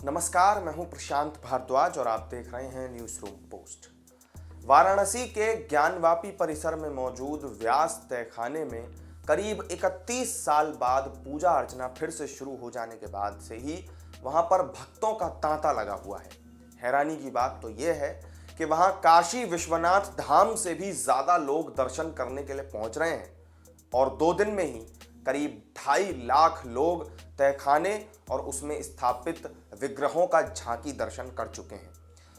नमस्कार, मैं हूं प्रशांत भारद्वाज और आप देख रहे हैं न्यूज रूम पोस्ट। वाराणसी के ज्ञानवापी परिसर में मौजूद व्यास तहखाने में करीब 31 साल बाद पूजा अर्चना फिर से शुरू हो जाने के बाद से ही वहां पर भक्तों का तांता लगा हुआ है। हैरानी की बात तो यह है कि वहां काशी विश्वनाथ धाम से भी ज्यादा लोग दर्शन करने के लिए पहुंच रहे हैं और 2 दिन में ही करीब 2.5 लाख लोग तहखाने और उसमें स्थापित विग्रहों का झांकी दर्शन कर चुके हैं।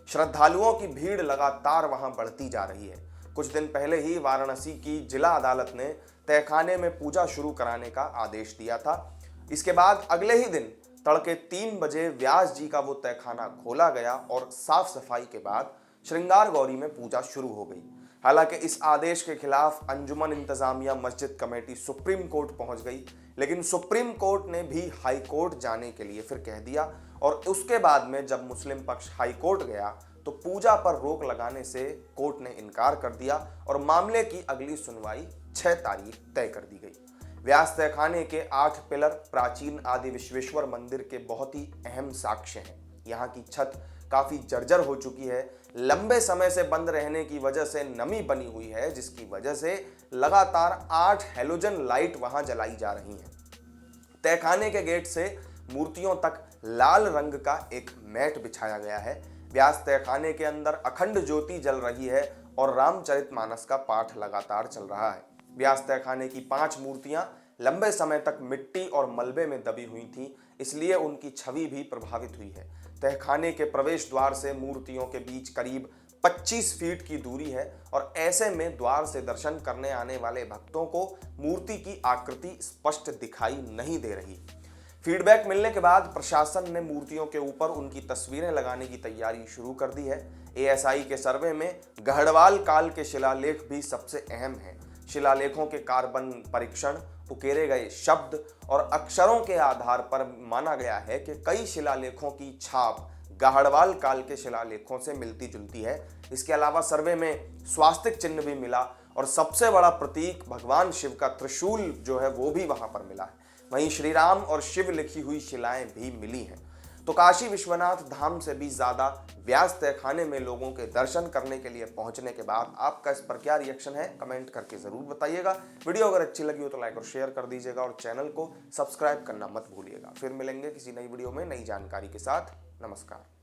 श्रद्धालुओं की भीड़ लगातार वहां बढ़ती जा रही है। कुछ दिन पहले ही वाराणसी की जिला अदालत ने तहखाने में पूजा शुरू कराने का आदेश दिया था। इसके बाद अगले ही दिन तड़के 3 बजे व्यास जी का वो तहखाना खोला गया और साफ सफाई के बाद श्रृंगार गौरी में पूजा शुरू हो गई। हालांकि इस आदेश के खिलाफ अंजुमन इंतजामिया मस्जिद कमेटी सुप्रीम कोर्ट पहुंच गई, लेकिन सुप्रीम कोर्ट ने भी हाई कोर्ट जाने के लिए फिर कह दिया और उसके बाद में जब मुस्लिम पक्ष हाई कोर्ट गया तो पूजा पर रोक लगाने से कोर्ट ने इनकार कर दिया और मामले की अगली सुनवाई 6 तारीख तय कर दी गई। व्यास तहखाने के 8 पिलर प्राचीन आदि विश्वेश्वर मंदिर के बहुत ही अहम साक्ष्य हैं। यहाँ की छत काफी जर्जर हो चुकी है, लंबे समय से बंद रहने की वजह से नमी बनी हुई है, जिसकी वजह से लगातार 8 हैलोजन लाइट वहां जलाई जा रही हैं। तहखाने के गेट से मूर्तियों तक लाल रंग का एक मैट बिछाया गया है। व्यास तहखाने के अंदर अखंड ज्योति जल रही है और रामचरितमानस का पाठ लगातार चल रहा है। व्यास तहखाने की 5 मूर्तियां लंबे समय तक मिट्टी और मलबे में दबी हुई थी, इसलिए उनकी छवि भी प्रभावित हुई है। तहखाने के प्रवेश द्वार से मूर्तियों के बीच करीब 25 फीट की दूरी है और ऐसे में द्वार से दर्शन करने आने वाले भक्तों को मूर्ति की आकृति स्पष्ट दिखाई नहीं दे रही। फीडबैक मिलने के बाद प्रशासन ने मूर्तियों के ऊपर उनकी तस्वीरें लगाने की तैयारी शुरू कर दी है। एएसआई के सर्वे में गढ़वाल काल के शिलालेख भी सबसे अहम है। शिलालेखों के कार्बन परीक्षण, उकेरे गए शब्द और अक्षरों के आधार पर माना गया है कि कई शिलालेखों की छाप गढ़वाल काल के शिलालेखों से मिलती जुलती है। इसके अलावा सर्वे में स्वास्तिक चिन्ह भी मिला और सबसे बड़ा प्रतीक भगवान शिव का त्रिशूल जो है वो भी वहां पर मिला है। वहीं श्री राम और शिव लिखी हुई शिलाएं भी मिली हैं। तो काशी विश्वनाथ धाम से भी ज्यादा व्यास तहखाने में लोगों के दर्शन करने के लिए पहुंचने के बाद आपका इस पर क्या रिएक्शन है, कमेंट करके जरूर बताइएगा। वीडियो अगर अच्छी लगी हो तो लाइक और शेयर कर दीजिएगा और चैनल को सब्सक्राइब करना मत भूलिएगा। फिर मिलेंगे किसी नई वीडियो में नई जानकारी के साथ। नमस्कार।